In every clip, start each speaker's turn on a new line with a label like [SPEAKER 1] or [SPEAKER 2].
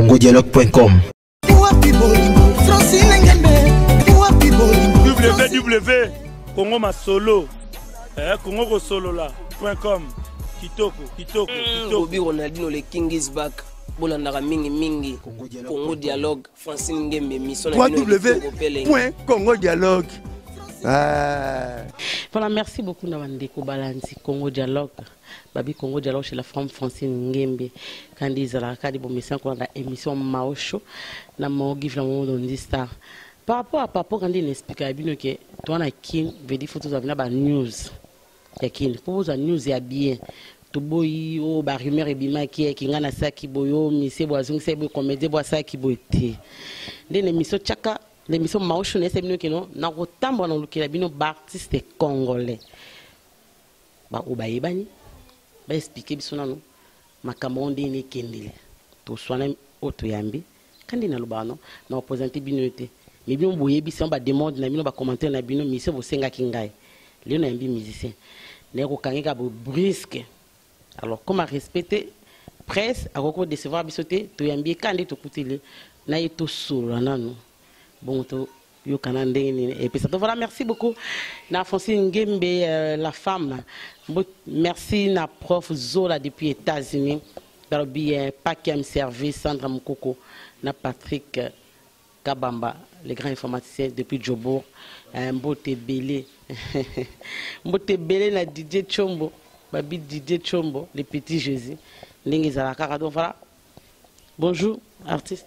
[SPEAKER 1] congodialogue.com.
[SPEAKER 2] www.congomasolo congosolola.com. Kitoko
[SPEAKER 3] Bobby Ronaldinho le King is back. Bolandaka mingi Congo Dialogue Francine Ngembe mission
[SPEAKER 4] www.congodialogue.
[SPEAKER 5] Voilà, merci beaucoup Nawandeko Balanzi Congo Dialogue. Babi Congo Dialogue chez la femme Francine Ngembe. Quand ils ont la carte de mission qu'on a émission Maocho, na Mogi Flamand dans Star. Par rapport à papa quand il explique à Bino que toi na kin veut dire photos avec na news. Yakin pour vous news ya bien. Toboyi o ba rumeur ebima ki ngana saki boyo mise boazung se boy comédie boa saki boité. Ndene émission chaka l'émission Maocho ne sebino kino na kotambo na lukela bino ba artiste congolais. Ba obayebani ba expliquer biso nanu makambo ndene kendele. To swana otoyambi kandi na lubano na présenter bino té. Mais bien boyebi si on ba demande na bino ba commenter na bino mise bo senga kingai. Léo na yambi musicien. Ne ko kangeka bo brusque. Alors, comment respecter presse, à quoi décevoir bisoté, tu yambi kandi to kutile, na yeto solo nanu. Bon to yo kanande et puis ça te voilà, merci beaucoup. Na Francine Ngembe la femme. Merci na prof Zola depuis États-Unis. Dans bien Pakem Service Sandra Mukoko, na Patrick Kabamba, les grands informaticiens depuis Djobour, Mbote Belé. Mbote Belé na DJ Chombo. Babi Didier Chombo, les petits Jésus. Voilà. Bonjour, artiste.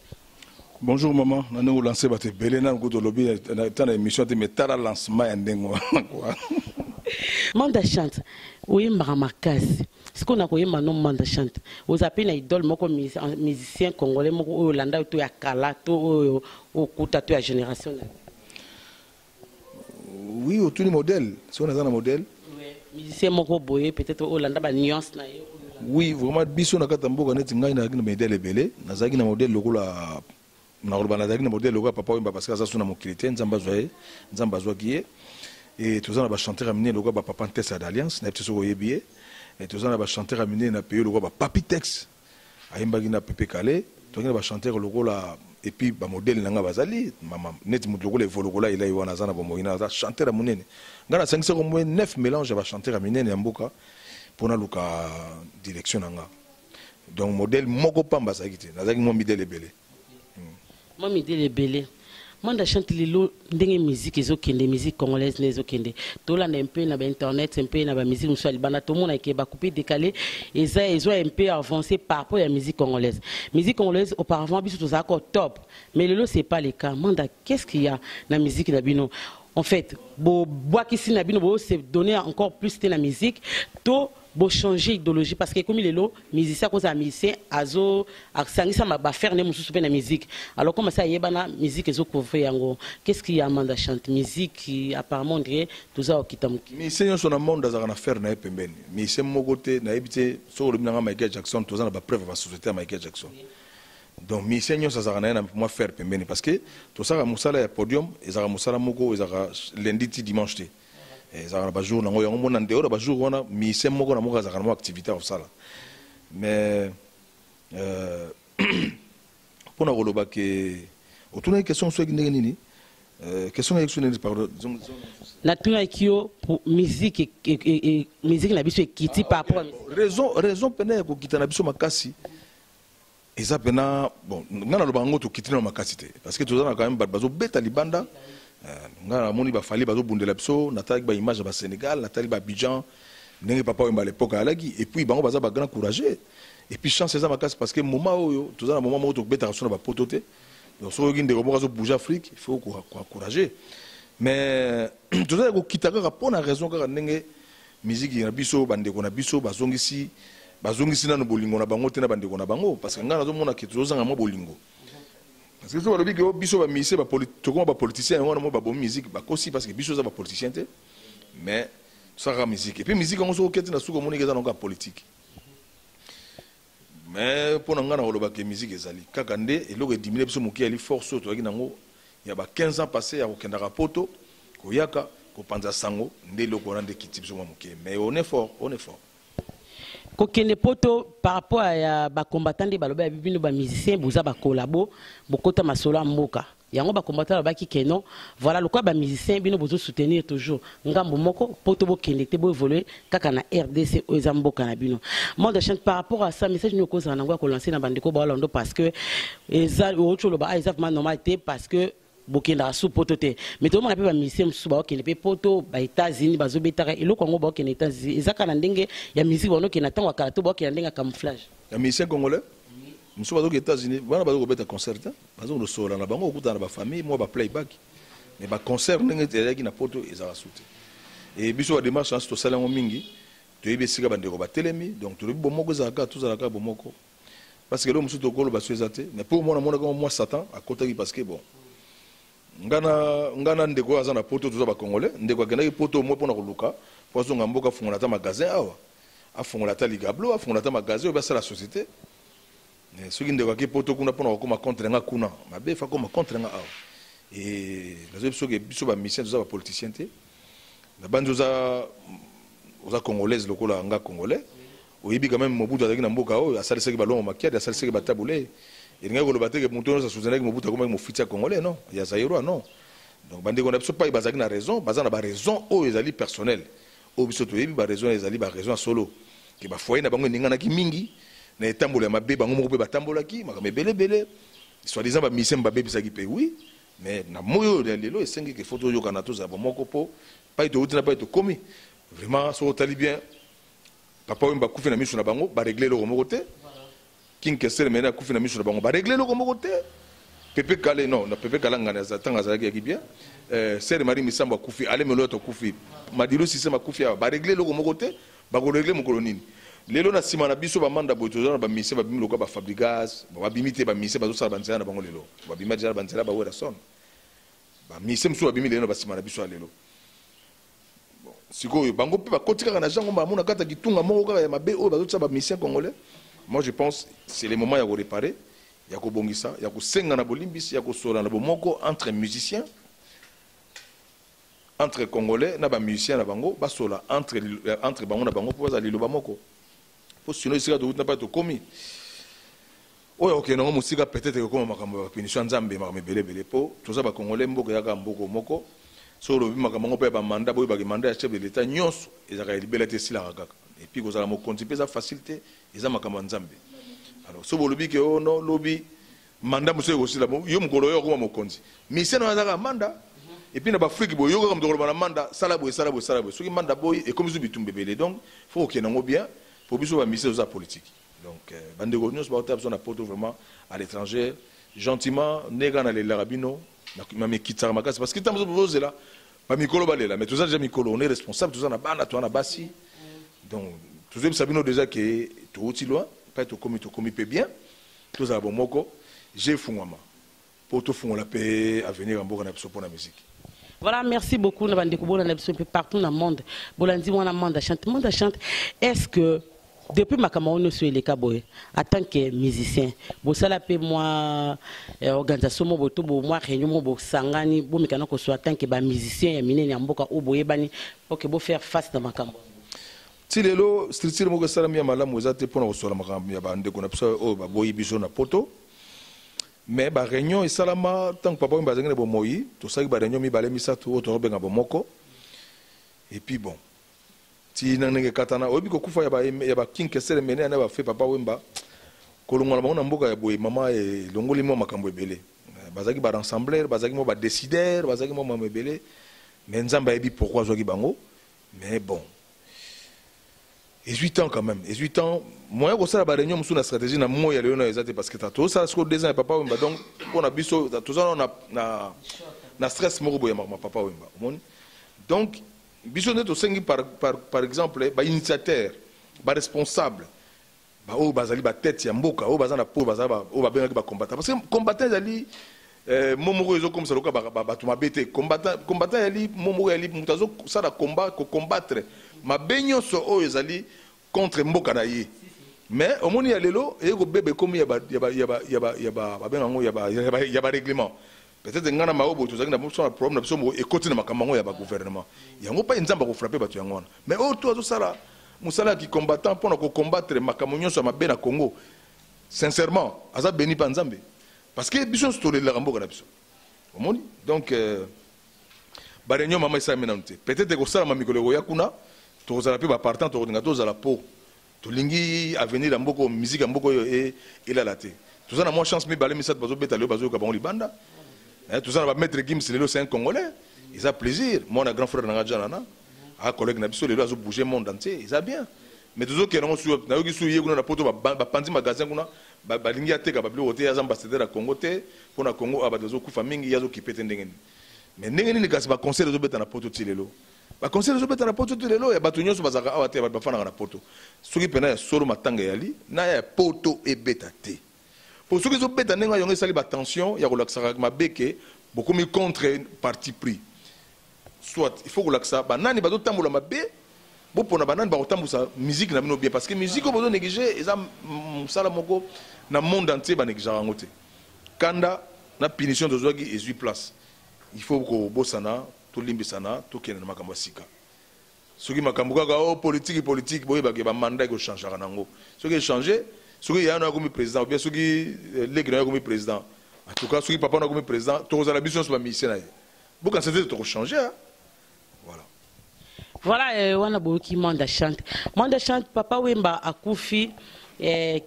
[SPEAKER 4] Bonjour, maman. Nous avons lancé votre Belena, nous avons lobby dans l'émission de Metara lancement.
[SPEAKER 5] Manda chante. Oui, Maramakasi. Ce qu'on a connu maintenant, Manda chante. Vous appelez un idole, mon musicien congolais, mon Hollanda, tout à Kala, tout au Kouta, tout à génération.
[SPEAKER 4] Oui, autour du modèle. Si on a un modèle.
[SPEAKER 5] Musicien moko boye peut-être Hollanda ba nuance na yo.
[SPEAKER 4] Oui, vraiment biso na katamboka neti ngai na modèle belé, nazaki na modèle lokola na roba nazaki na modèle lokola papa wimba parce que ça sona mokilité nzamba zwa kié et tous na ba chanteur amené lokola ba papa Tessa d'Alliance na petit soko yebié et tous na ba chanteur amené na pays lokola ba Papitex ayimba na Pepe Calais, tous na ba chanteur lokola et puis ba modèle nanga bazali mama net mutu lokola evolokola ila iwana zana ba moina za chanteur amunene ngana 5 au moins 9 mélanges va chanter à minene ya mboka pour na luka direction nanga donc modèle moko pamba sakité nazaki mo midele belé
[SPEAKER 5] mo midele belé manda chante lilo ndenge musique ezokende musique congolaise nezokende tola na un peu na internet un peu na ba musique musali bana to mona ke ba coupé décalé et ça ils ont un peu avancé par rapport à la musique congolaise auparavant biso to encore top mais lelo c'est pas le cas manda qu'est-ce qu'il y a na musique na bino. En fait, c'est donner encore plus de la musique, to bo changer d'idéologie parce que comme il est là, musicien cause à musicien, azo, aksangi ça m'a faire ne musu la musique. Alors comment ça y est bana musique ezo couvrir yango. Qu'est-ce qu'il y a manda chante musique qui apparemment dirait tout ça okitam.
[SPEAKER 4] Musicien son monde dans na faire na pembeni. Musicien mogote na ebité so le minanga Michael Jackson, tout ça na ba preuve va société à Michael Jackson. Donc musicien ça sera na moi faire pembeni parce que tout ça musala ya podium ezara musala moko ezara lundi ti dimanche ti ezara ba jour nango yango mona ndeo ba jour wana musicien moko na moko ezara na activité au sala mais pour na koloba ke otuna question so ndenge nini question électionnelle pardon
[SPEAKER 5] na tuna kio pour musique et musique na biso ekiti par rapport
[SPEAKER 4] raison pena ko kitana biso makasi. Et ça, bon, nous avons quitté nos capacités. Parce que tout ça, quand même, bazo beta libanda. Nous avons fallu bazo bundelapso, Nathalie ba image ba Sénégal, Nathalie ba Abidjan, n'engue papa à l'époque à Lagui. Et puis bango baza ba grand courageux. Et puis chance ça makasi parce que moment où tout ça, moment où tu beta raison ba pototé. Donc sur une des robots bazo bouger Afrique, il faut encourager. Mais tout ça, ko kitaka pour une raison car n'engue musique na biso bande ko na biso bazongisi. Bazongisi na bolingo na bango tena bande ko na bango parce que nga nazo mona ke tozanga mo bolingo parce que so balobi ke biso ba mise ba politicien ngona mo ba bo musique ba kosi parce que biso za ba politicien te mais ça ra musique et puis musique on so oketi na suko moni ke za nonga politique mais pour nga na loba ke musique ezali kaka nde eloko diminuer biso moki ali force to yaki nango ya ba 15 ans passé ya kokenda rapoto ko yaka ko panza sango nde loko rande kiti biso moki mais on est fort
[SPEAKER 5] kokende poto par rapport à ba combattant de baloba bino ba musicien boza ba collabo bokota masolo mboka yango ba combattant ba ki keno voilà le quoi ba musicien bino bozo soutenir toujours ngambo moko poto bokende te bo évoluer kaka na RDC oza mboka na bino moi de chante par rapport à ça message nous cause na ngwa ko lancer na bandeko ba Orlando parce que eza autre lo ba eza normalité parce que bokenda sous poto te mais tout le monde a pas musicien suba okende pe poto ba États-Unis bazo betara elo kongo ba okende États-Unis ezaka na ndenge ya musique bono ke na tango kala to ba okende ndenge camouflage
[SPEAKER 4] ya musicien congolais muso bazo aux États-Unis bana bazo beta concert bazo no sola na bango okuta na ba famille moi ba playback mais ba concert ndenge ezaki na poto ezaka sute et biso ba démarche to sala ngo mingi to yebesika bandeko ba telemi donc to bomoko ezaka tout ezaka bomoko parce que lo muso to kolo ba suezate mais pour moi na mona comme moi Satan à côté parce que bon ngana ndeko aza na poto toza ba congolais ndeko akendaki poto mo pona koluka pozo ngamboka fungola ta magasin awa afungola ta ligablo afungola ta magasin oba la société soki ndeko aki poto kuna pona kokoma contre nga kuna mabe fa koma contre nga awa et nazo soki biso ba mission toza ba politicien te na banzo oza congolaise lokola nga congolais oyibi quand même Mobutu azaki na mboka oyo asalisaki balongo makiadi asalisaki batabule il n'y a pas de problème avec soutenir que Mobutu comme officier congolais non il y a Zaïro non donc bande qu'on a pas bazaki na raison bazana ba raison o ezali personnel o biso to yebi ba raison ezali ba raison solo ke ba foyer na bango ningana ki mingi na etambola mabe bango moko pe batambola ki makame belé soit disant ba mission ba be bisaki pe oui mais na moyo de lelo esengi ke photo yo kana to za moko po pas to utina pas to komi vraiment so tali bien papa wimba kufi na miso na bango ba régler le moko te King Kessel mena kufi na miso na bango ba régler le moko te Pepe Kale non na Pepe Kale ngana za tanga za ki bien Sere Marie Misamba kufi ale melo to kufi madilo système kufi ba régler le moko te ba ko régler mo kolonini lelo na sima na biso ba manda boto na ba mission ba bimilo ko ba fabrigas ba bimité ba mission ba zo sala banzela na bango lelo ba bimati za banzela ba wera son ba mission mso ba bimile na ba sima na biso lelo sikoyo bango pe ba kotika na jango ba mona kata kitunga moko kaka ya mabe o ba zo ba mission congolais. Moi je pense c'est le moment de réparer, il y a bongisa, il y a senga na bolimbis, il y a sola na bomoko entre musiciens, entre congolais na ba musiciens na bango, ba sola entre bango na bango pour za lilo bamoko. Pour sinon ici de na pas to komi. Oya OK na musika peut-être que comme makambo ba punition nzambe makambo belé po, tout ça ba congolais mboko ya ka mboko moko. So lo bi makambo pe ba mandat boy ba mandat ya chef de l'état nyonso ezaka libéralité sila kaka. Et puis vous allez me continuer sa facilité ils ont makambo nzambe alors so bolobi ke ono lobi manda muso aussi la yo mukolo yo ko mokonzi mission na zaka manda et puis na ba Afrique boy yo ko mukolo na manda sala boy soki manda boy et comme zo bitumbe belé donc faut que nango bien pour biso ba mission za politique donc bande gonios ba otap na poto vraiment à l'étranger gentiment nega na les larabino na me kitara makasi parce que tamzo bozo là ba mikolo balela mais tout ça déjà mikolo on est responsable tout ça na bana to na basi. Donc, tous les gens déjà que tout aussi loin, pas tout commis peut bien, tous à bon moko, j'ai fungama. Pour tout fond la paix à venir en Bourg pour la musique.
[SPEAKER 5] Voilà, merci beaucoup. Nous avons découvert partout dans le monde. Bolandi wana monde chante. Est-ce que depuis ma camarade sur les caboy, en tant que musicien, vous savez peu moi organisation mo boto moi réunion mo sangani, bo mekana ko soit en tant que musicien ya minene mboka o boyebani pour que bo faire face dans ma camarade.
[SPEAKER 4] Si lelo structure moko salami ya malamu ezate pona kosola makambo ya bande ko na biso o ba boyi biso na poto mais ba réunion esalama tant que papa mba zangene bo moyi to saki ba réunion mi balé misato to robenga bo moko et puis bon ti nanenge katana obi ko kufa ya ba King Kessel mene na ba fait papa wemba kolongola bango na mboka ya boyi mama e longoli mo makambo ebele bazaki ba rassembler bazaki mo ba décider bazaki mo makambo ebele mais nzamba ebi pourquoi zoki bango mais bon 18 ans quand même. 18 ans, moi je sais la réunion sur la stratégie na moi ya léona ezate parce que tout ça c'est 2 ans papa wemba donc on a biso tout ça on a na stress moko boya ma papa wemba. Donc biso neto sengi par exemple ba initiateur, ba responsable, ba o bazali ba tête ya mboka, o bazana po bazaba o ba benga ba combattant parce que combattant ezali momoko ezo comme ça loka ba to mabete combattant yali momoko yali mutazo ça da combat ko combattre ma benyo so o ezali contre mboka na ye mais au moni ya lelo e ko bebe comme ya ba benango ya ba règlement peut-être ngana maobo to zaki na so problème na biso mo e continue makambo ya ba gouvernement yango pa nzamba ko frapper batu yango mais o to sala musala qui combattant pour combattre makambo nyonso mabe na Congo sincèrement aza béni pa Nzambe parce que biso stolela mboka na biso omoni donc ba réunion mama isa menante peut-être que sala mamikolo ya kuna to zala pe ba partant to nga to zala po to lingi avenir la mboko musique mboko et la laté tout ça na moi chance mi balé mi sat bazo betalo bazo ka bon libanda tout ça va mettre Gims lelo c'est un Congolais ils a plaisir moi na grand frère na Janana a collègue na biso lelo azo bouger monde entier ils a bien mais toujours que non sur na yoki suye kuna na poto ba pandi magasin kuna ba lingi ateka ba blo hotel ya ambassadeur à Congo te pour na Congo abazo kufa mingi yazo kipete ndengeni mais ndengeni ni kasi ba conseil zo beta na poto tilelo ba conseil zo beta na poto tilelo ya batu nyonso bazaka awate ba fana na poto soki pena ya solo matanga yali na ya poto e beta te pour ceux qui ont bêta nenga yonge sali ba tension ya relaxer ma beke beaucoup mi contre parti pris soit il faut relaxer ba nani ba do tambola ma be bo pona banane ba otambusa musique na bino bien parce que musique ko bozo négliger eza sala moko na monde entier ba négliger ngote kanda na punition de zogi et 8 place il faut ko bosana to limbisana to kena na makambo sika soki makambo kaka o politique boye ba ke ba mandat ko changer nango soki changer soki ya na comme président ou bien soki legi na comme président en tout cas soki papa na comme président to za la vision sur la mission na beaucoup c'était de changer hein?
[SPEAKER 5] Voilà, on a beaucoup qui manda chante papa Wemba akufi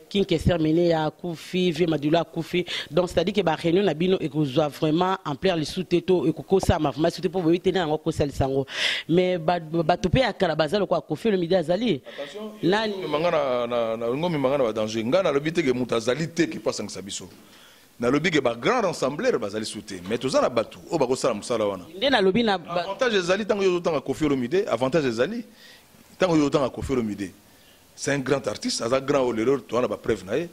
[SPEAKER 5] Kinke Sermené a akufi Vieux Madula akufi donc c'est à dire que ba réunion na bino et que doit vraiment amplier les sous-této et que ça m'a vraiment sous-této pour éviter na ko sel sango mais ba topé à Kalabazalo ko akufi le midi azali
[SPEAKER 4] attention nani mangana na ngomi mangana ba danger ngana le bité que mutazali te qui passe en sabiso na lobby que ba grand rassembleur bazali souté mais tous na batu o ba ko sala musala wana
[SPEAKER 5] ndé na lobby na
[SPEAKER 4] avantage ezali tango yo tanga kofi le midi avantage ezali tango yo tanga kofi le midi c'est un grand artiste aza grand olero to na ba preuve na ye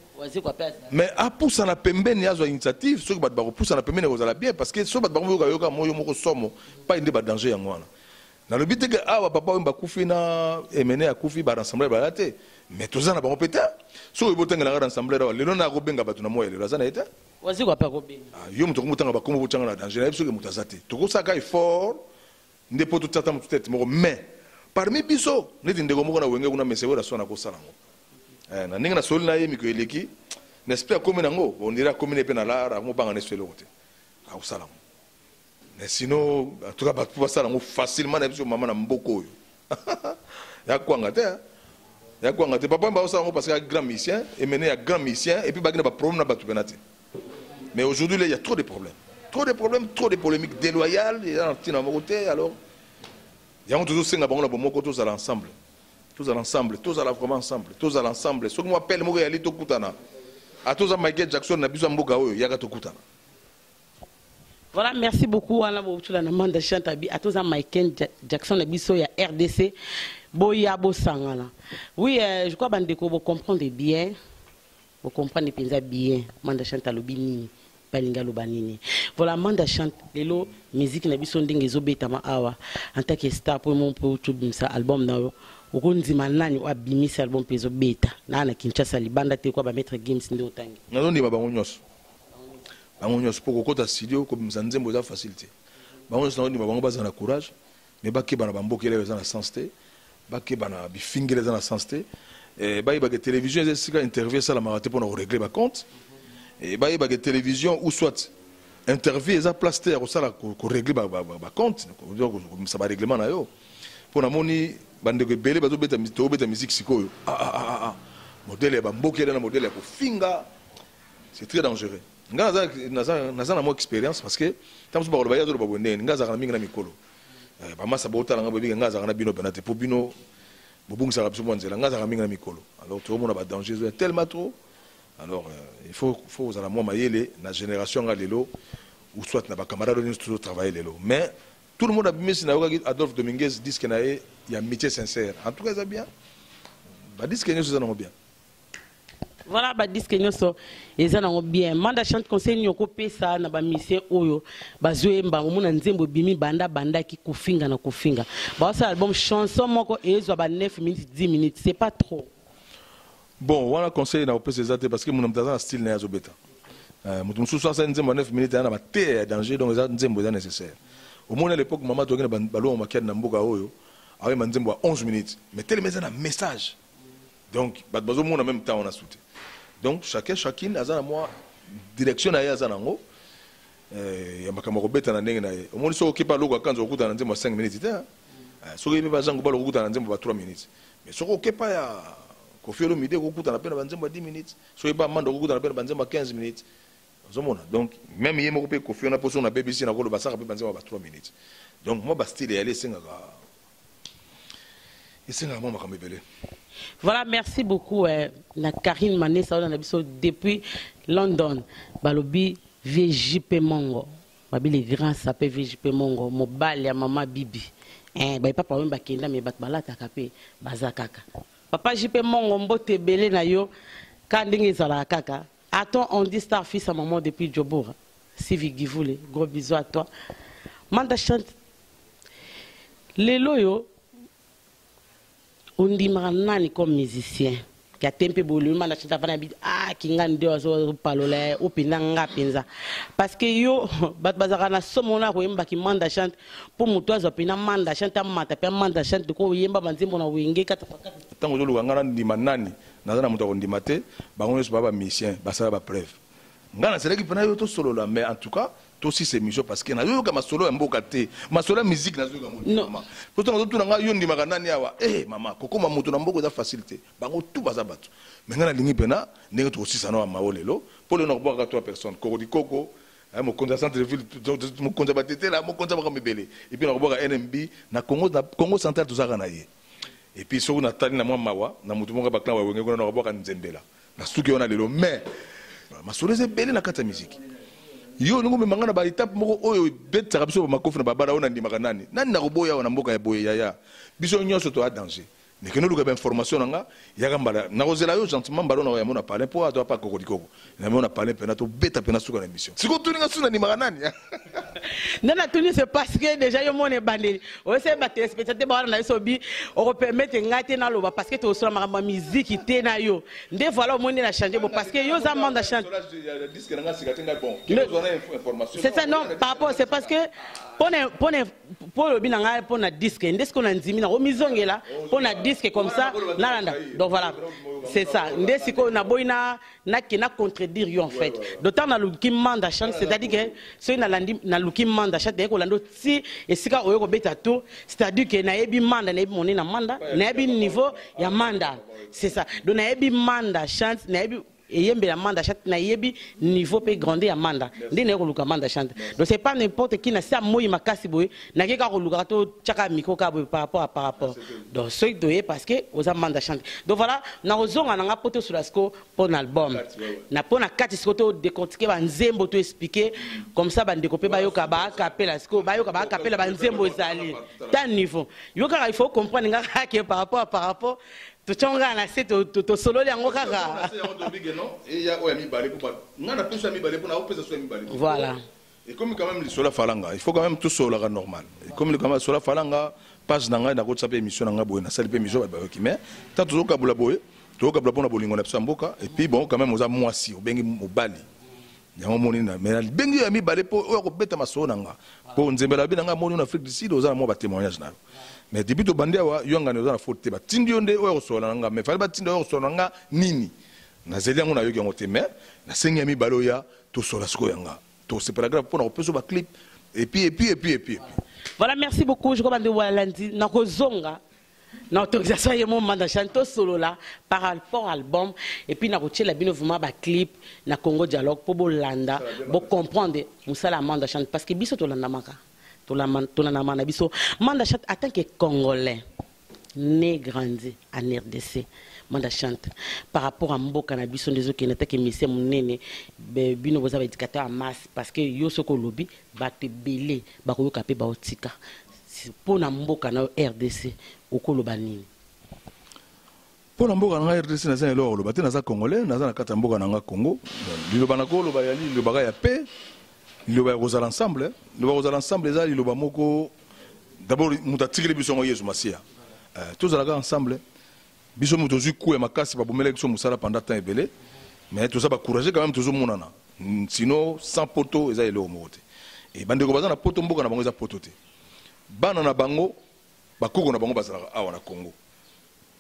[SPEAKER 4] mais a poussa na pembeni azo initiative ceux qui ba poussa na pembeni ozala bien parce que so ba yo yoka moyo moko somo pas inde ba danger yango wana na lobby te que awa papa Wemba kufi na emene akufi ba rassembleur ba laté mais tous na ba péta so yo botenga na rassembleur lelo na ko benga batu na moyo lelo azana eta
[SPEAKER 5] wazi kwa pako be
[SPEAKER 4] yo mutu kumutanga bakomo botanga na danger na biso ke mutazate tokosaka effort ndepo to tata mutu tete moko mais parmi biso neti ndeko moko na wenge kuna mesewe la sona ko salango na ninga na soli na ye miko eleki n'espère comme nango on dira comme ne pe na lara mo banga neselo kote a ko salango mais sinon en tout cas ba pouvoir salango facilement na biso mama na mboko yo ya kwanga te papa mba salango parce que grand musicien et mené à grand musicien et puis ba gina ba problème na batu penate. Mais aujourd'hui, il y a trop de problèmes. Trop de polémiques déloyales. Il y a un petit côté, alors. Il y a toujours 5 abonnés, tous à l'ensemble. Tous à l'ensemble, tous à la vraiment ensemble. Tous à l'ensemble. Ce que moi appelle Montréal, c'est Tokutana. À tous à Michael Jackson, n'a besoin de Mbogaoyo, il y a Tokutana.
[SPEAKER 5] Voilà, merci beaucoup. On a beaucoup de monde de chantabi. À tous à Michael Jackson, n'a besoin de RDC. Boya Bosangala. Oui, je crois que vous comprenez bien. Vous comprenez bien. Manda chanta lobini. Balinga lobanini. Voilà, manda chante lelo musique na biso ndenge ezobeta ma awa en tant que star pour mon pour tout ça album na okonzima nani wa bimisa album pezo beta na na Kinshasa libanda te kwa ba mettre games ndo tangi
[SPEAKER 4] na ndo ba bangonyoso pour kokota studio comme nzembo za facilité bangonyoso na ndo ba bango bazana courage mais bakeba na bambokela bazana sensité bakeba na bifingela bazana sensité ba iba que télévision ezesika interview ça la marate pour régler ba compte et bah il y a télévision ou soit interview et ça plaster au ça pour régler ba compte ça va règlement na yo pour na moni bande que belé bazo beta musique sikoyo modèle ba mbokela na modèle pour finga c'est très dangereux ngaza na mo expérience parce que tant ba ba yazo ba bonne ngaza na mingi na mikolo ba masa bota nga bobi ngaza na bino penate pour bino bobungisa biso mwanzela ngaza na mingi na mikolo alors tout le monde a danger tellement trop. Alors, il faut aux alamons maïle, la génération à l'élo, ou soit n'a pas camarade de toujours travailler l'élo. Mais tout le monde a mis Adolphe Dominguez dit qu'il y a un métier sincère. En tout cas, c'est bien. Bah, dit que nous sommes bien.
[SPEAKER 5] Voilà, bah, dit que nous sommes bien. Manda chante conseil n'y a pas ça, n'a pas mission oyo. Bah, zoé mba, on a nzembo bimi banda qui kufinga na kufinga. Bah, ça album chanson moko et zo ba 9 minutes 10 minutes, c'est pas trop.
[SPEAKER 4] Bon, on a conseillé na opé ces parce que mon homme dans style n'est azobeta. Mon sous 9 minutes na danger donc les nzembo est nécessaire. Au moins à l'époque maman tokena balo makiana na mboka oyo avec Manzembo à 11 minutes. Mais tel mais un message. Donc, on a en même temps on a sauté. Donc, chacune a moi direction à Yazanango. Il y a ma camarade à Nangena. Au moins, si on occupe pas l'eau quand on écoute à 5 minutes, si on écoute à 3 minutes. Mais si on occupe pas Kofi Olomide, on écoute à 10 minutes. Si on écoute pas Mando, on écoute à 15 minutes. Donc, même si on écoute Kofi, on a posé un bébé ici, on a le bassin à 3 minutes. Donc, moi, Bastille est allé, c'est
[SPEAKER 5] voilà, merci beaucoup. La Karine Mané, ça depuis London. Balobi VJP Mongo. Babi les grands s'appellent VJP Mongo. Mobile ya maman Bibi. Papa même bakenda mais bakbala takapé bazakaka. Papa JP Mongo mbote belé na yo kandingi zala kaka. Attends, on dit star fils à maman depuis Djoboura. Civic Givoulé, gros bisous à toi. Manda chante. Les loyo on dit nani comme musicien qui a tempé boulou manda chante avant habit qui ngane de ozo palola o pinanga penza parce que yo bat bazaka na somona ko yemba ki manda chante pour muto azo pina manda chante amata pe manda chante ko yemba banzimbo na wenge kata
[SPEAKER 4] tango zo luganga ndima nani nazana muto ko ndima te bango yesu baba musicien basala ba preuve ngana seleki pena yo to solo la mais en tout cas aussi c'est mieux parce que na yo ka masolo mboka te masolo musique na zo ka mama pourtant zo tuna nga yo ndima kanani awa mama kokoma mutu na mboko za facilité bango tout baza bato mais ngana lingi pena ndenge to aussi sana wa maolelo pour le norbo ka 3 personnes kokodi koko mo konza centre de ville mo konza batete la mo konza ba mebele et puis na norbo ka NMB na Congo central to zaka na ye et puis so na tali na mwa mawa na mutu mo ka bakla wa wenge ko na norbo ka nzembela na suki ona lelo mais masolo ze belé na kata musique yo ningo memangana ba étape moko oyo betaka biso ba makofi na babara ona ndimaka nani na koboya ona mboka ya boye yaya biso nyonso to a danger mais que nous luka ba information nanga yaka mbala na kozela yo gentiment mbalo na ya mona parler po ato pa kokolikoko na mona parler pena to beta pena suka na émission siko tuninga suna ndimaka nani
[SPEAKER 5] nana tuni c'est parce que déjà yo mone bandeli o se ba téléspectateur ba na so bi o ko permettre ngate na loba parce que to so ma musique te na yo nde voilà o mone na changer parce que yo za manda chante
[SPEAKER 4] disque nanga sikatenga bon
[SPEAKER 5] c'est ça non par rapport c'est parce que pour le binanga pour na disque ndesco na nzimi na o mizongela pour na disque comme ça nalanda donc voilà c'est ça ndesiko na boina na contredire yo en fait d'autant na luki manda chante c'est-à-dire que c'est na luki manda chante ko lando si esika oyo ko beta to c'est-à-dire que na yebi manda na yebi moni na manda na yebi niveau ya manda c'est ça donc na yebi manda chante na yebi et yembe la manda chante na yebi niveau peut grandir à manda ndine ko luka manda chante donc c'est pas n'importe qui na sa moyi makasi boy na ke ka ko luka to chaka miko ka boy par rapport donc c'est doye parce que aux manda chante donc voilà na ozonga na poto sur la sco pour un album na pona kati scoto décortiquer ba nzembo to expliquer comme ça ba découper ba yoka ba capella sco ba yoka ba capella ba nzembo ezali tant niveau yoka il faut comprendre nga que par rapport tu chonga na c'est to solo yango kaka voilà
[SPEAKER 4] et comme quand même sur la falanga il faut quand même tout solo la normal et comme quand même sur la falanga page nanga na ko tsape émission nanga boye na salipe émission ba ki mais ta toujours kabula boye to kabula pona bolingo na psamboka et puis bon quand même oza mwasi obengi mobali yango moni na mais bengi ya mibale po o ko beta maso nanga po nzembela bi nanga moni na Afrique du Sud oza mo ba témoignage na mais depuis to bandia wa yonga ne oza na faute ba tindi onde o so nanga mais fali ba tindi o so nanga nini na zeli yango na yoki yango te mais na sengi ya mibale oya to so la sko yanga to c'est pas grave pour na peso ba clip et puis
[SPEAKER 5] voilà merci beaucoup je crois bande walandi na kozonga na autorisation ya mon manda chanto solo là par rapport à l'album et puis na rocher la bino vraiment ba clip na Congo dialogue pour bolanda pour comprendre musala manda chante parce que biso to landa maka to la na biso manda chante en tant que congolais né grandi en RDC manda chante par rapport à mboka na biso ndezo ki nata ke mise munene bino boza ba éducateur en masse parce que yo soko lobi ba te belé ba ko yoka pe ba otika pour na mboka na RDC okoloba nini
[SPEAKER 4] pour na mboka na RDC na zana lo loba te na za congolais na za na kata mboka na Congo liloba na ko loba ya liloba ya paix liloba ya ensemble liloba aux ensemble za liloba moko d'abord mutatikile biso ngo Yesu Masia tous ala ensemble biso muto zuku ya makasi ba bomela biso musala pendant temps ebele mais tout ça ba courager quand même toujours monana sinon sans poto eza ele omote et bande ko bazana poto mboka na bango eza poto te bana na bango bakoko na bango bazalaka awa na Congo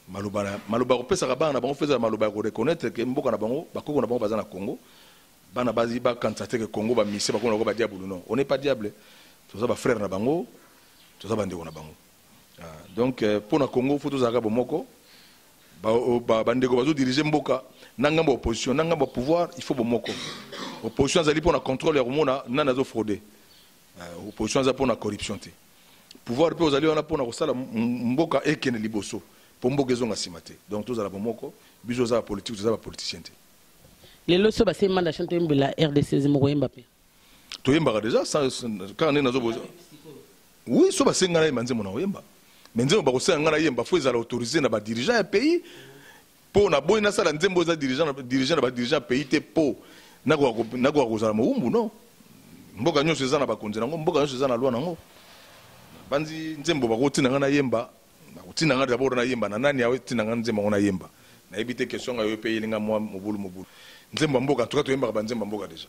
[SPEAKER 4] maloba kopesaka bana na bango feza maloba reconnaître que mboka na bango bakoko na bango baza na Congo bana bazi ba candidater que Congo ba mise bakoko na bango ba diable non on n'est pas diable toza ba frère na bango toza ba ndeko na bango donc pour na Congo faut tozaka bomoko ba ndeko bazo diriger mboka nanga ba opposition nanga ba pouvoir il faut bomoko opposition zali pour na contrôle ya komona nana zo frauder opposition za pour na corruption te pouvoir pe ozali wana pour na kosala mboka ekene liboso pour mboka ezonga simate donc tozala bomoko biso za politique tozala politicien te
[SPEAKER 5] lelo so ba sema da chanter mbela RDC moko yemba pe
[SPEAKER 4] to yemba déjà quand on nazo boza oui so ba senga na yemba nzemo na yemba mais nzemo ba kosenga na yemba faut ezala autoriser na ba dirigeant ya pays pour na boy na sala nzembo za dirigeant na ba dirigeant pays te po na ko kozala moumbu non mboka nyonso eza na bakonzi nango mboka nyonso eza na loi nango banzi nzembo bakotina nga na yemba bakotina nga d'abord na yemba na nani awe tina nga nzembo na yemba na ebite question nga yo pe yelinga mwa mobulu nzembo mboka to ka to yemba ba nzembo mboka déjà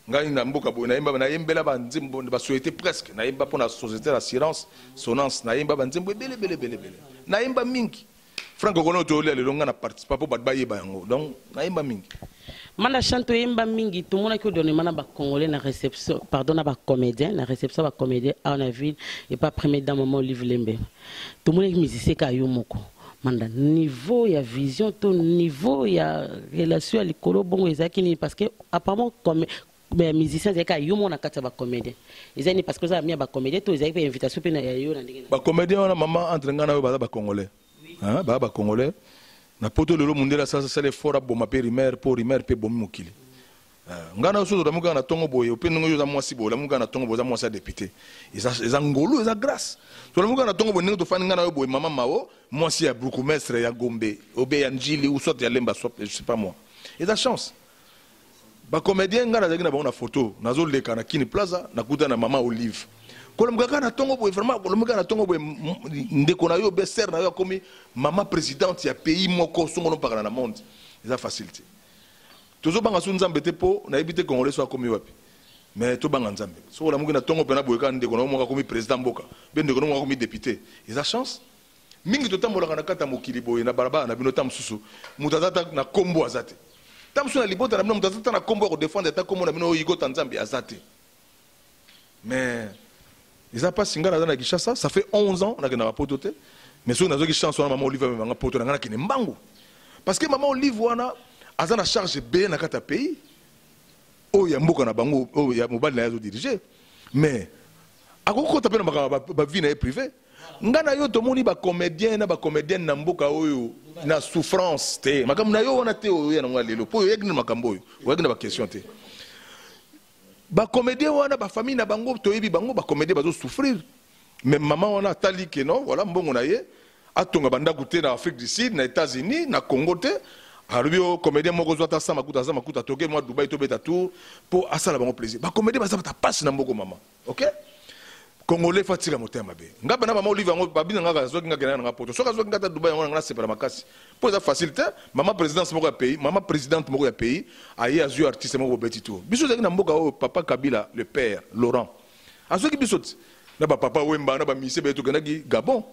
[SPEAKER 4] ngai na mboka bo na yemba na yembela ba nzembo ba souhaiter presque na yemba pour la société d'assurance sonance na yemba ba nzembo bele na yemba mingi franco kono to le longa na participer pour ba yeba yango donc na yemba mingi
[SPEAKER 5] Manda chanto yemba mingi tout le monde qui donne mana ba congolais na réception pardon na ba comédien na réception ba comédien en ville et pas premier dans moment livre lembe tout le monde musicien ka yo moko manda niveau ya vision ton niveau ya relation likolo bongo ezaki ni parce que apparemment comme mais musicien c'est ka yo mona kata ba comédien ezani parce que ça mi ba comédien to ezaki invitation pe na yo na ndenge
[SPEAKER 4] ba comédien wana mama entre ngana yo ba congolais hein ba congolais na poto lelo mundela sasa les fora boma pe rimer pour rimer pe bomi mokili ngana so do muka na tongo boye pe ngo yo za mwasi bola muka na tongo boza mwasi député eza ngolo eza grâce to muka na tongo boningo to fani ngana yo boye mama mao mwasi ya bourgmestre ya Gombe obe ya Njili ou soit ya Lemba soit je sais pas moi eza chance ba comédien ngana zaki na ba na photo nazo leka na Kini Plaza na kuta na mama Olive kolomgaka na tongo boye vraiment kolomgaka na tongo boye ndeko na yo beser na yo komi mama présidente ya pays moko songo no pakana na monde eza facilité tozo banga su nzambe te po na ebite congolais so akomi wapi mais to banga nzambe so la mungi na tongo pena boye ka ndeko na mo komi président mboka be ndeko na mo komi député eza chance mingi to tambola na kata mokili boye na barabara na bino tam susu mutazata na kombo azate tam su na libota na bino mutazata na kombo ko défendre ta kombo na bino yigo tanzambe azate mais ils n'ont pas singa na Kinshasa, ça fait 11 ans on a na potote mais so na zo ki chance na maman Olive na poto na ki mbangu parce que maman Olive wana azana charge be na kata pays o ya mboka na bango o ya mobali na yazo diriger mais akoko tapena ba vie na privé ngana yo to moni ba comédien na mboka oyo na souffrance te makam na yo wana te o ya na lelo po yo yegna makambo yo yegna ba question te ba comédien wana ba famille na bango toyebi bango ba comédien bazo souffrir même maman wana tali que non voilà mbongo na ye atonga banda kuté na Afrique du Sud na États-Unis na Congo te arubio comédien moko zota sama kuta toke moi Dubaï to beta tour pour asala bango plaisir ba comédien baza ta passe na mboko maman OK congolais fatira motema be ngaba na maman Olive ngo babina ngaka zo kinga gena nga poto soka zo kinga ta Dubaï ngona ngana separa makasi pour ça facilité maman présidente moko ya pays maman présidente moko ya pays ayi azu artiste moko beti tour biso zaki na mboka o papa Kabila le père Laurent azo ki biso na ba papa Wemba na ba mise be to kenaki Gabon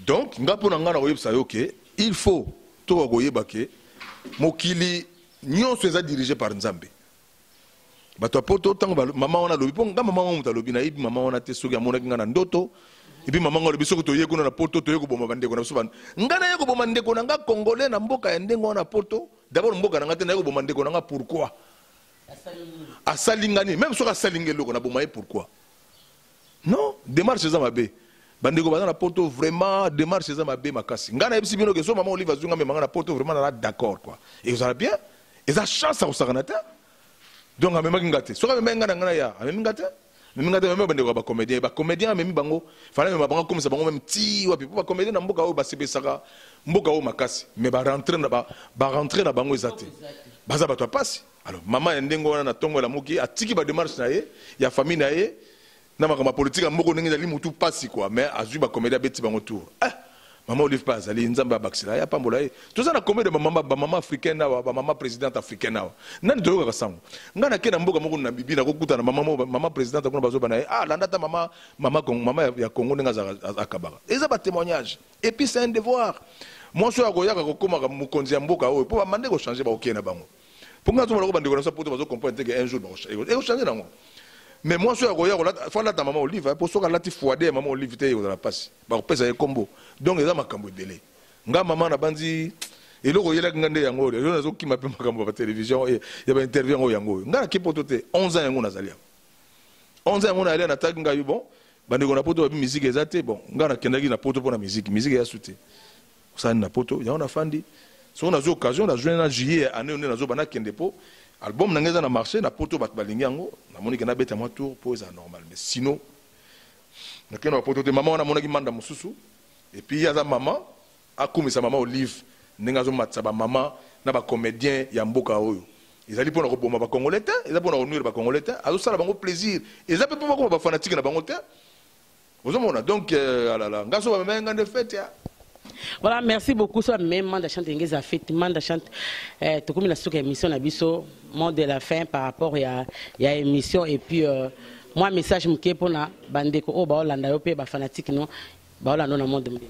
[SPEAKER 4] donc ngapo na ngana oyebisa yo ke il faut to koyeba ke mokili nyonso eza dirigé par Nzambe bato poto tango mama wana lobi po nga mama wana lobi na ibi mama wana te soki amonaki nga na ndoto epi mama wana lobi soki toye kuna na poto toye koboma bandeko na biso bana nga na ye koboma ndeko na nga congolais na mboka ya ndenge wana poto d'abord mboka na nga te na ye koboma ndeko na nga pourquoi asali ngani même soki asali ngeloko na boma ye pourquoi non démarche eza mabe bandeko baza na poto vraiment démarche eza mabe makasi nga na yebisi bino ke so mama Olive azunga me manga na poto vraiment na d'accord quoi et vous allez bien eza chance à kosakana te donc amemaki ngate soka memaki nga na ngana ya amemi ngate meme bandeko ba comédien amemi bango fana me bango comme ça bango même ti wapi po ba comédien na mboka o basebesaka mboka o makasi mais ba rentrer na bango ezate baza bato pasi alors maman ndengo wana na tongo la moki atiki ba démarche na ye ya famille na ye na makama politique mboko ndenge ali mutu pasi quoi mais azui ba comédien beti bango tour Maman Olive pas ali nzamba baxila ya pambola e tout ça na combien de maman africaine na maman présidente africaine na nani toyoka kasango ngana kena mboka moko na bibi na kokuta na maman présidente kuna bazo bana ah landa ta maman ya Congo nga za akabaka eza ba témoignage et puis c'est un devoir moi so akoyaka kokoma ka mukonzi ya mboka oyo po ba mande ko changer ba okena bango pour nga to ba bande ko na sapoto bazo comprendre que un jour ba changer nango. Mais moi, je suis là, maman Olive, pour ça que tu fouadé, maman Olive, tu es dans la passe. Tu es combo. Donc, il y a un combo délai. Maman a bandi, et là, il y a un yango, il y a un qui m'appelle à la télévision, il y a un interview en yango. Il y a qui pour 11 ans yango nazalia. 11 ans yango nazalia, na tag nga bon, bandi ko na poto ba musique ezate bon, nga na kendaki na poto pour la musique ya souté. Ça na poto, ya on a fandi. So on a occasion de jouer en juillet année on a zo bana kende po. Album n'a pas marché, n'a pas tout balingi yango, na monique na bête à moi tour pour ça normal. Mais sinon, na kena poto de maman na monaki manda mususu, et puis il y a sa maman, a comme sa maman Olive, n'enga zo matsa ba maman na ba comédien ya mboka oyo. Ils allaient pour na roboma ba congolais, ils allaient pour na honorer ba congolais, azo sala bango plaisir. Ils allaient pour ba fanatique na bango te. Vous avez donc la ngaso ba menga de fête ya.
[SPEAKER 5] Voilà, merci beaucoup. Ça même manda chante ngeza fête, manda chante tout comme la souka émission na biso, mot de la fin par rapport ya émission et puis moi message mké pona bandeko o ba olanda yo pe ba fanatique non ba olanda na monde mbili.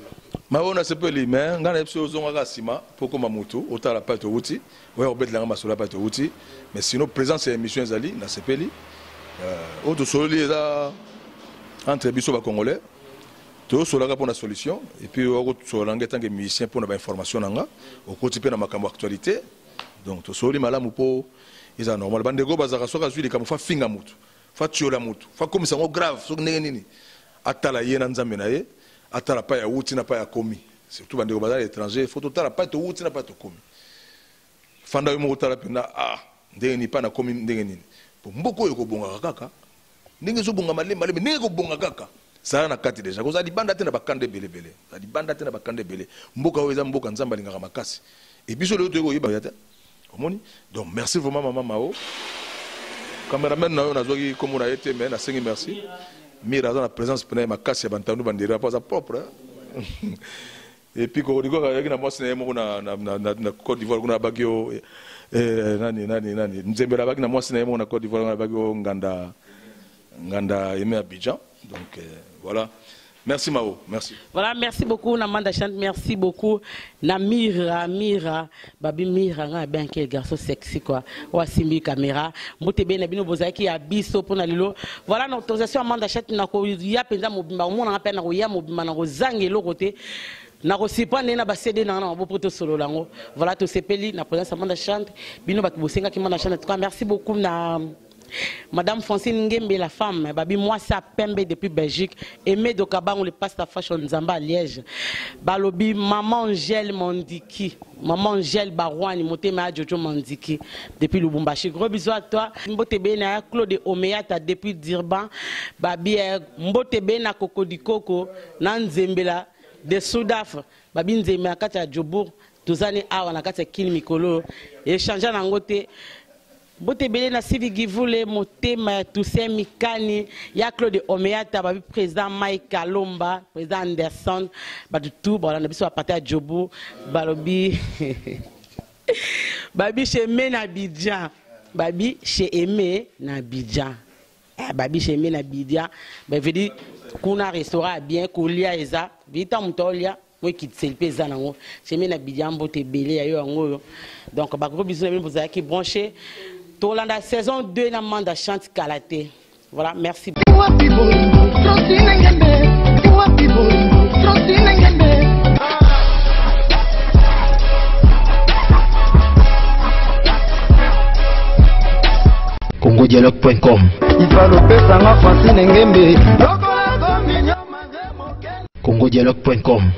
[SPEAKER 4] Maona se peut les mains, ngana episo zonga kasima poko mamutu, otala pa to wuti, ouais obet la masola pa to wuti, mais sinon présence et émission zali na sepeli auto soli eza entre biso ba congolais. Tout cela pour la solution et puis on a tant que musicien pour la information nanga au quotidien na makambo actualité donc tout cela malamu po isa normal bande go bazaka soka zui comme fa finga mutu fa tiola mutu fa comme ça grave so nini atala yena nzambe na ye atala pa ya wuti na pa ya komi surtout bande go bazala étranger faut totala pa to wuti na pa to komi fanda yo mo tala pena ah ndenge ni pa na komi ndenge nini mboko yo ko bonga kaka ndenge zo bonga malema ndenge ko bonga kaka. Ça na kati déjà ko za libanda te na bakande belebele za libanda te na bakande bele mboka weza mboka nzamba lingaka makasi et biso le to yeba yata omoni donc merci vraiment maman Mao cameraman na yo nazoki comme on a été mais na sengi merci mira za na présence pena makasi ya bantandu bandira pas propre et puis ko diko ka na mosi na mo na Côte d'Ivoire kuna bagio nani nzembera bagi na mosi na mo na Côte d'Ivoire na bagio nganda yeme Abidjan. Donc voilà. Merci Mao, merci.
[SPEAKER 5] Voilà, merci beaucoup Namanda Chante, merci beaucoup Namira, Babi Mira, nga bien quel garçon sexy quoi. Wa simbi caméra, mbote bien bino bozaki ya biso pona lilo. Voilà notre autorisation Amanda Chante na ko ya penza mobimba mo na pena ko ya mobimba na ko zangelo côté. Na ko sipa na ba CD na bo poto solo lango. Voilà to sepeli na présence Amanda Chante, bino bat bosenga ki Amanda Chante. En tout cas, merci beaucoup na Madame Francine Ngembe, la femme, babi moi ça pembe depuis Belgique, aimé de Kabang le pasta fashion Nzamba à Liège. Balobi maman Angèle Mondiki, maman Angèle Barouani, motema Jojo Mondiki depuis Lubumbashi. Gros bisous à toi. Mbote bena Claude Omeyata depuis Durban. Babi mbote bena Koko Dikoko na Nzembela de Soudaf. Babi Nzembela kati ya Jobour, tuzani awa na kati ya Kini Mikolo. Échanger na ngote. Bote bele na Sivi Givule motema Toussaint Mikani ya Claude Omeyata babi président Mike Kalomba président Anderson ba tout voilà na biso parti à Jobu balobi babi chez Aimé na Abidjan babi chez Aimé na Abidjan babi chez Aimé na Abidjan ba veut dire kuna restaurant bien kolia eza vita mutolia oui qui selpe za nango chez Aimé na Abidjan bote bele ya yo ngo donc ba gros bisous na bino bozaki branché la saison 2 na Manda Chante Kalaté. Voilà, merci.
[SPEAKER 1] CongoDialogue.com CongoDialogue.com